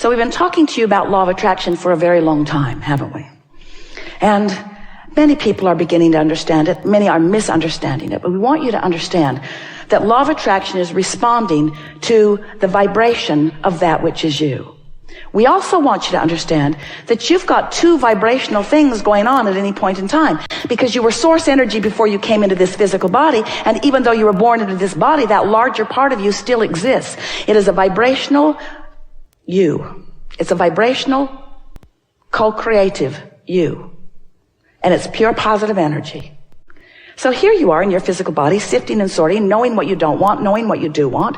So we've been talking to you about law of attraction for a very long time, haven't we? And many people are beginning to understand it. Many are misunderstanding it. But we want you to understand that law of attraction is responding to the vibration of that which is you. We also want you to understand that you've got two vibrational things going on at any point in time, because you were source energy before you came into this physical body, and even though you were born into this body, that larger part of you still exists. It is a vibrational you. It's a vibrational, co-creative you. And it's pure positive energy. So here you are in your physical body, sifting and sorting, knowing what you don't want, knowing what you do want,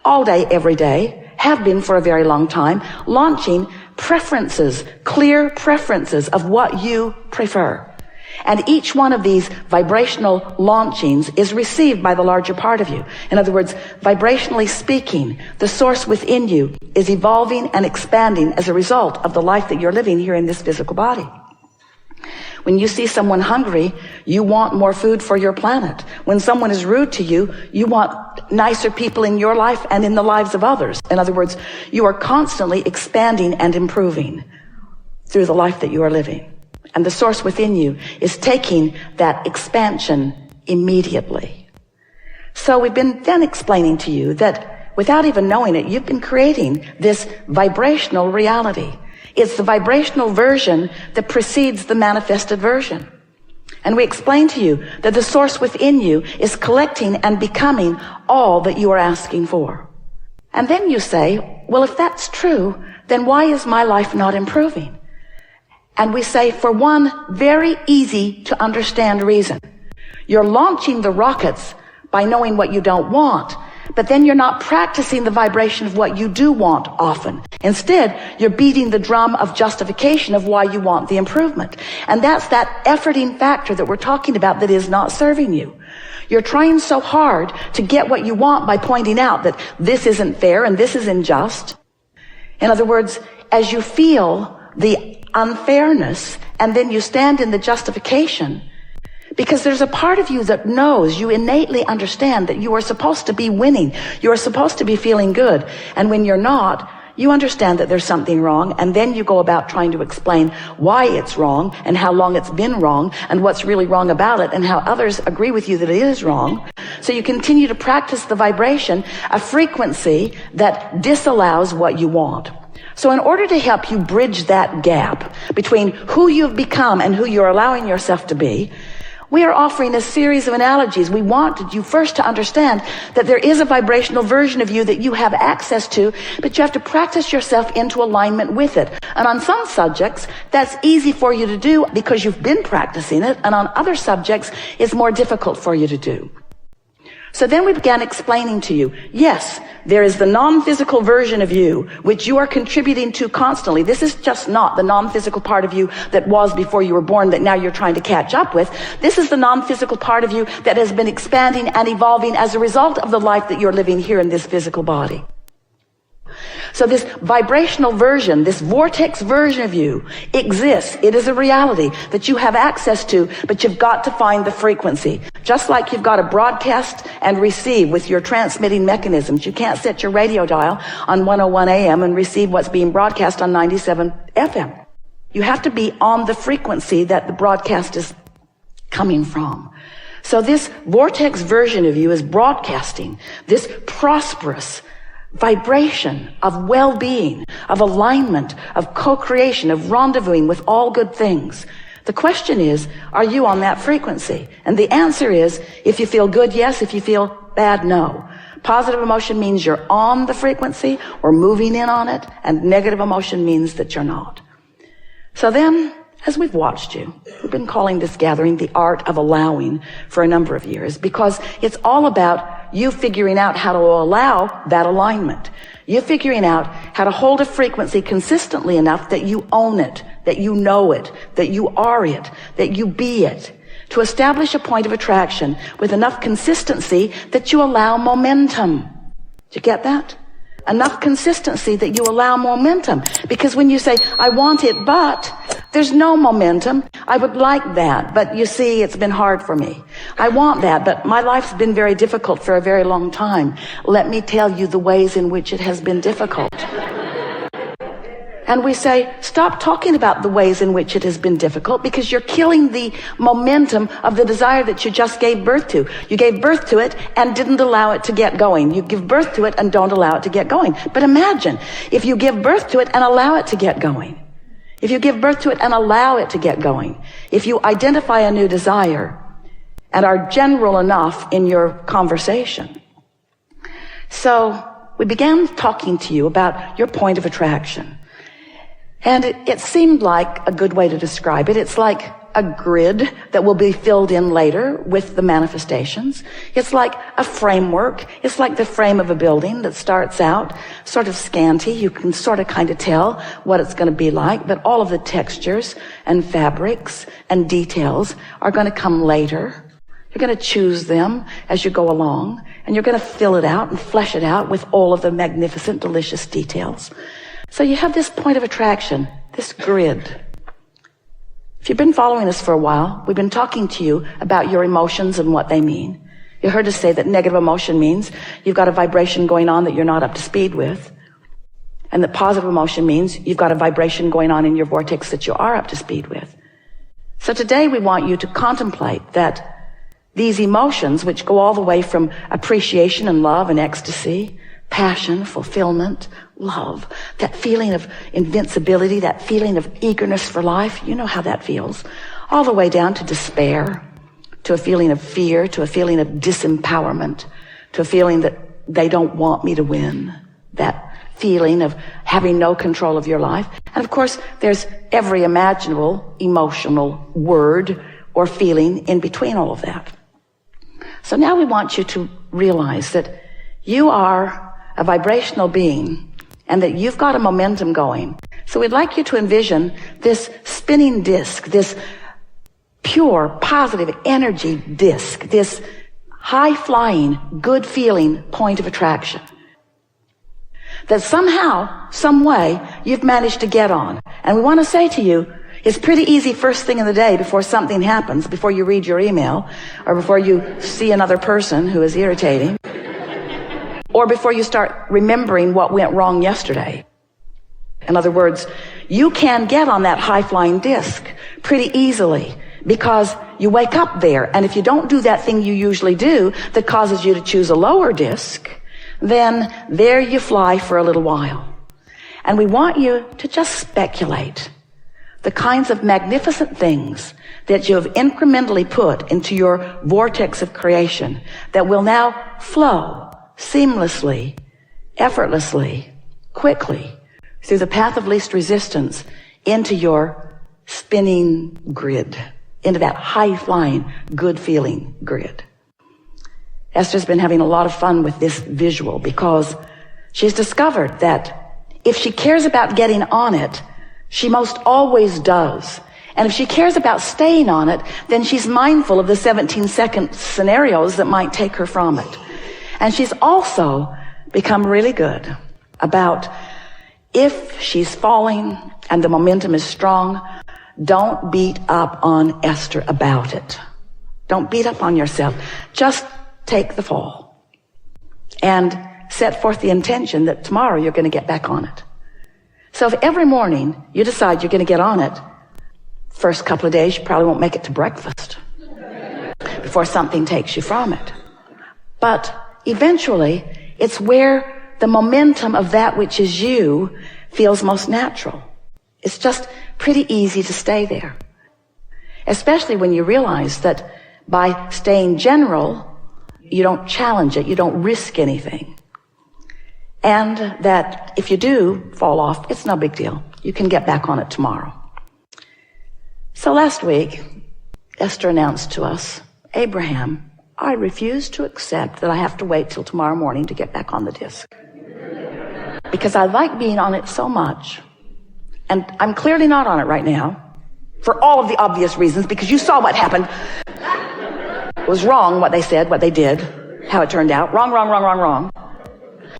all day, every day, have been for a very long time, launching preferences, clear preferences of what you prefer. And each one of these vibrational launchings is received by the larger part of you. In other words, vibrationally speaking, the source within you is evolving and expanding as a result of the life that you're living here in this physical body. When you see someone hungry, you want more food for your planet. When someone is rude to you, you want nicer people in your life and in the lives of others. In other words, you are constantly expanding and improving through the life that you are living. And the source within you is taking that expansion immediately. So we've been then explaining to you that without even knowing it, you've been creating this vibrational reality. It's the vibrational version that precedes the manifested version. And we explained to you that the source within you is collecting and becoming all that you are asking for. And then you say, well, if that's true, then why is my life not improving? And we say, for one very easy to understand reason. You're launching the rockets by knowing what you don't want, but then you're not practicing the vibration of what you do want often. Instead, you're beating the drum of justification of why you want the improvement. And that's that efforting factor that we're talking about that is not serving you. You're trying so hard to get what you want by pointing out that this isn't fair and this is unjust. In other words, as you feel the unfairness and then you stand in the justification, because there's a part of you that knows, you innately understand that you are supposed to be winning. You are supposed to be feeling good. And when you're not, you understand that there's something wrong, and then you go about trying to explain why it's wrong and how long it's been wrong and what's really wrong about it and how others agree with you that it is wrong. So you continue to practice the vibration, a frequency that disallows what you want. So in order to help you bridge that gap between who you've become and who you're allowing yourself to be, we are offering a series of analogies. We wanted you first to understand that there is a vibrational version of you that you have access to, but you have to practice yourself into alignment with it. And on some subjects, that's easy for you to do because you've been practicing it, and on other subjects, it's more difficult for you to do. So then we began explaining to you, yes, there is the non-physical version of you, which you are contributing to constantly. This is just not the non-physical part of you that was before you were born that now you're trying to catch up with. This is the non-physical part of you that has been expanding and evolving as a result of the life that you're living here in this physical body. So this vibrational version, this vortex version of you exists. It is a reality that you have access to, but you've got to find the frequency. Just like you've got to broadcast and receive with your transmitting mechanisms. You can't set your radio dial on 101 AM and receive what's being broadcast on 97 FM. You have to be on the frequency that the broadcast is coming from. So this vortex version of you is broadcasting this prosperous vibration of well-being, of alignment, of co-creation, of rendezvousing with all good things. The question is, are you on that frequency? And the answer is, if you feel good, yes. If you feel bad, no. Positive emotion means you're on the frequency or moving in on it, and negative emotion means that you're not. So then, as we've watched you, we've been calling this gathering the art of allowing for a number of years, because it's all about you figuring out how to allow that alignment. You figuring out how to hold a frequency consistently enough that you own it, that you know it, that you are it, that you be it. To establish a point of attraction with enough consistency that you allow momentum. Did you get that? Enough consistency that you allow momentum. Because when you say, I want it, but there's no momentum. I would like that, but you see, it's been hard for me. I want that, but my life's been very difficult for a very long time. Let me tell you the ways in which it has been difficult. And we say, stop talking about the ways in which it has been difficult, because you're killing the momentum of the desire that you just gave birth to. You gave birth to it and didn't allow it to get going. You give birth to it and don't allow it to get going. But imagine if you give birth to it and allow it to get going. If you give birth to it and allow it to get going. If you identify a new desire and are general enough in your conversation. So we began talking to you about your point of attraction. And it seemed like a good way to describe it. It's like a grid that will be filled in later with the manifestations. It's like a framework. It's like the frame of a building that starts out sort of scanty. You can sort of kind of tell what it's going to be like, but all of the textures and fabrics and details are going to come later. You're going to choose them as you go along, and you're going to fill it out and flesh it out with all of the magnificent, delicious details. So you have this point of attraction, this grid. If you've been following us for a while, we've been talking to you about your emotions and what they mean. You heard us say that negative emotion means you've got a vibration going on that you're not up to speed with. And that positive emotion means you've got a vibration going on in your vortex that you are up to speed with. So today we want you to contemplate that these emotions, which go all the way from appreciation and love and ecstasy, passion, fulfillment, love, that feeling of invincibility, that feeling of eagerness for life, you know how that feels, all the way down to despair, to a feeling of fear, to a feeling of disempowerment, to a feeling that they don't want me to win, that feeling of having no control of your life. And of course, there's every imaginable emotional word or feeling in between all of that. So now we want you to realize that you are a vibrational being and that you've got a momentum going. So we'd like you to envision this spinning disc, this pure, positive energy disc, this high-flying, good-feeling point of attraction that somehow, some way, you've managed to get on. And we want to say to you, it's pretty easy first thing in the day before something happens, before you read your email, or before you see another person who is irritating, or before you start remembering what went wrong yesterday. In other words, you can get on that high-flying disc pretty easily because you wake up there. And if you don't do that thing you usually do that causes you to choose a lower disc, then there you fly for a little while. And we want you to just speculate the kinds of magnificent things that you have incrementally put into your vortex of creation that will now flow seamlessly, effortlessly, quickly through the path of least resistance into your spinning grid, into that high-flying, good-feeling grid. Esther's been having a lot of fun with this visual because she's discovered that if she cares about getting on it, she most always does. And if she cares about staying on it, then she's mindful of the 17-second scenarios that might take her from it. And she's also become really good about if she's falling and the momentum is strong, don't beat up on Esther about it. Don't beat up on yourself. Just take the fall and set forth the intention that tomorrow you're going to get back on it. So if every morning you decide you're going to get on it, first couple of days you probably won't make it to breakfast before something takes you from it. But eventually, it's where the momentum of that which is you feels most natural. It's just pretty easy to stay there. Especially when you realize that by staying general, you don't challenge it, you don't risk anything. And that if you do fall off, it's no big deal. You can get back on it tomorrow. So last week, Esther announced to us, Abraham, I refuse to accept that I have to wait till tomorrow morning to get back on the disc. Because I like being on it so much. And I'm clearly not on it right now. For all of the obvious reasons, because you saw what happened. It was wrong what they said, what they did, how it turned out. Wrong.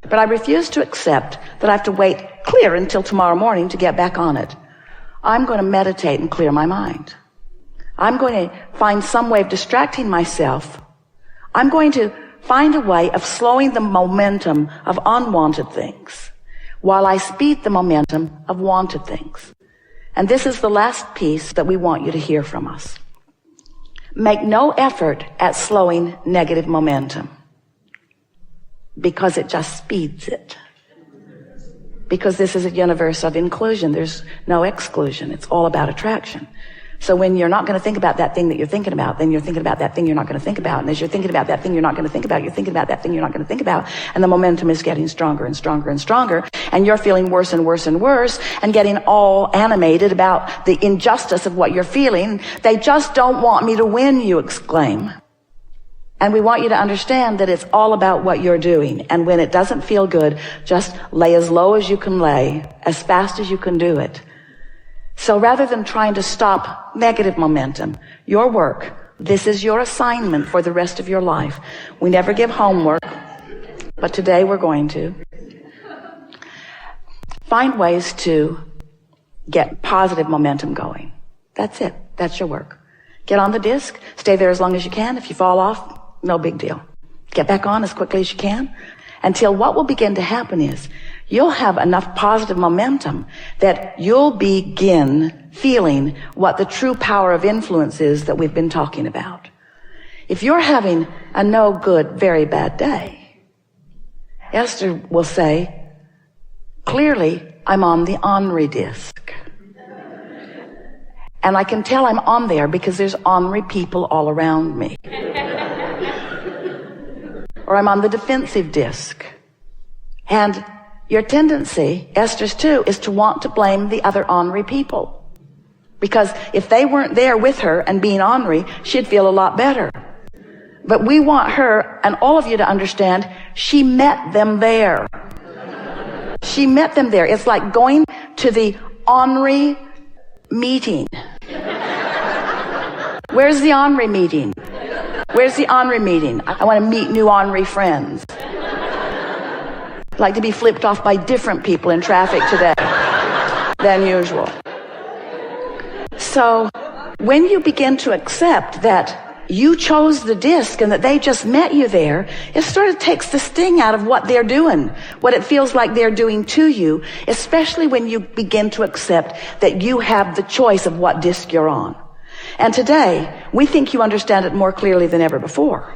But I refuse to accept that I have to wait clear until tomorrow morning to get back on it. I'm going to meditate and clear my mind. I'm going to find some way of distracting myself. I'm going to find a way of slowing the momentum of unwanted things while I speed the momentum of wanted things. And this is the last piece that we want you to hear from us. Make no effort at slowing negative momentum, because it just speeds it. Because this is a universe of inclusion. There's no exclusion. It's all about attraction. So when you're not going to think about that thing that you're thinking about, then you're thinking about that thing you're not going to think about. And as you're thinking about that thing you're not going to think about, you're thinking about that thing you're not going to think about. And the momentum is getting stronger and stronger and stronger. And you're feeling worse and worse and worse and getting all animated about the injustice of what you're feeling. They just don't want me to win, you exclaim. And we want you to understand that it's all about what you're doing. And when it doesn't feel good, just lay as low as you can lay, as fast as you can do it. So rather than trying to stop negative momentum, your work, this is your assignment for the rest of your life. We never give homework, but today we're going to. Find ways to get positive momentum going. That's it. That's your work. Get on the disc. Stay there as long as you can. If you fall off, no big deal. Get back on as quickly as you can, until what will begin to happen is you'll have enough positive momentum that you'll begin feeling what the true power of influence is that we've been talking about. If you're having a no good, very bad day, Esther will say, clearly, I'm on the Honory disc. And I can tell I'm on there because there's Honory people all around me. Or I'm on the defensive disc. And your tendency, Esther's too, is to want to blame the other Honory people. Because if they weren't there with her and being Honory, she'd feel a lot better. But we want her and all of you to understand, she met them there. She met them there. It's like going to the Honory Meeting. Where's the Honory Meeting? Where's the Honory Meeting? I want to meet new Honory friends. I'd like to be flipped off by different people in traffic today than usual. So when you begin to accept that you chose the disc and that they just met you there, it sort of takes the sting out of what they're doing, what it feels like they're doing to you, especially when you begin to accept that you have the choice of what disc you're on. And today, we think you understand it more clearly than ever before.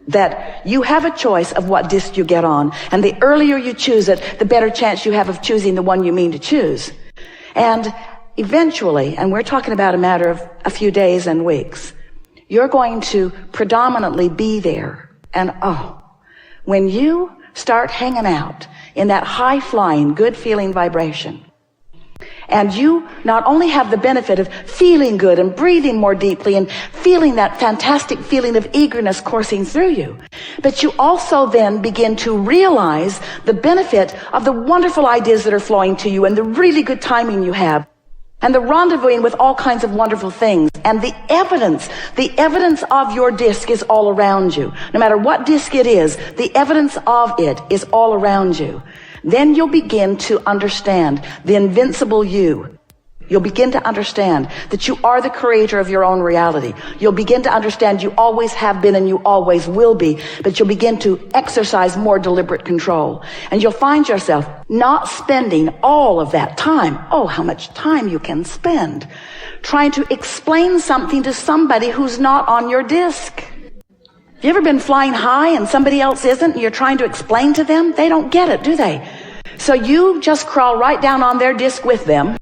That you have a choice of what disc you get on. And the earlier you choose it, the better chance you have of choosing the one you mean to choose. And eventually, and we're talking about a matter of a few days and weeks, you're going to predominantly be there. And when you start hanging out in that high-flying, good-feeling vibration, and you not only have the benefit of feeling good and breathing more deeply and feeling that fantastic feeling of eagerness coursing through you, but you also then begin to realize the benefit of the wonderful ideas that are flowing to you and the really good timing you have and the rendezvousing with all kinds of wonderful things. And the evidence of your disc is all around you. No matter what disc it is, the evidence of it is all around you. Then you'll begin to understand the invincible you. You'll begin to understand that you are the creator of your own reality. You'll begin to understand you always have been and you always will be, but you'll begin to exercise more deliberate control. And you'll find yourself not spending all of that time, how much time you can spend, trying to explain something to somebody who's not on your disc. Have you ever been flying high and somebody else isn't and you're trying to explain to them? They don't get it, do they? So you just crawl right down on their disc with them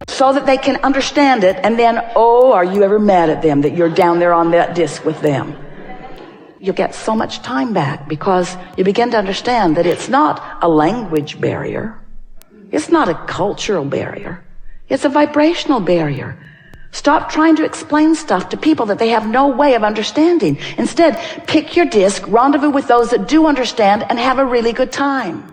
so that they can understand it, and then, are you ever mad at them that you're down there on that disc with them? You'll get so much time back because you begin to understand that it's not a language barrier. It's not a cultural barrier. It's a vibrational barrier. Stop trying to explain stuff to people that they have no way of understanding. Instead, pick your disc, rendezvous with those that do understand, and have a really good time.